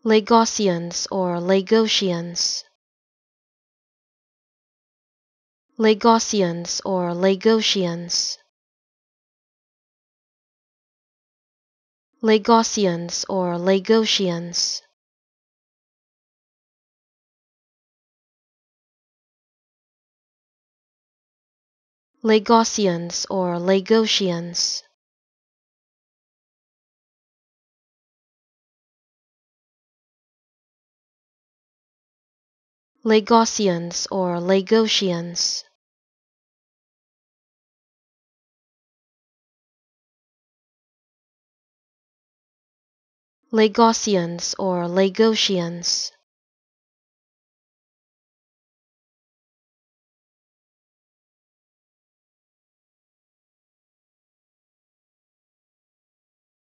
Lagosians or Lagosians. Lagosians or Lagosians. Lagosians or Lagosians. Lagosians or Lagosians. Lagosians or Lagosians. Lagosians or Lagosians.